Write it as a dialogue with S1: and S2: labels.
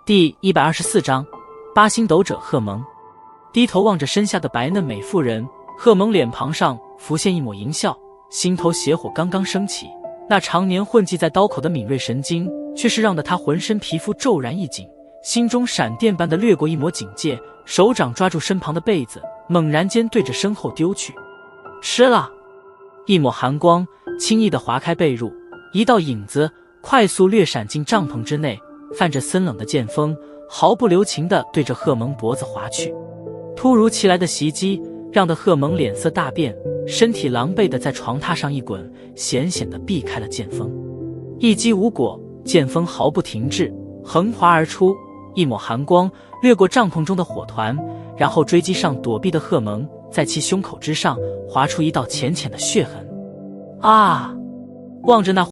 S1: 第124章，八星斗者贺蒙。低头望着身下的白嫩美妇人，贺蒙脸庞上浮现一抹淫笑，心头邪火刚刚升起，那常年混迹在刀口的敏锐神经，却是让得他浑身皮肤骤然一紧，心中闪电般的掠过一抹警戒，手掌抓住身旁的被子，猛然间对着身后丢去。吃了！一抹寒光轻易地划开被褥，一道影子快速掠闪进帐篷之内，泛着森冷的剑锋，毫不留情地对着贺蒙脖子划去。突如其来的袭击让得贺蒙脸色大变，身体狼狈地在床榻上一滚，险险地避开了剑锋。一击无果，剑锋毫不停滞，横划而出，一抹寒光掠过帐篷中的火团，然后追击上躲避的贺蒙，在其胸口之上划出一道浅浅的血痕。啊！望着那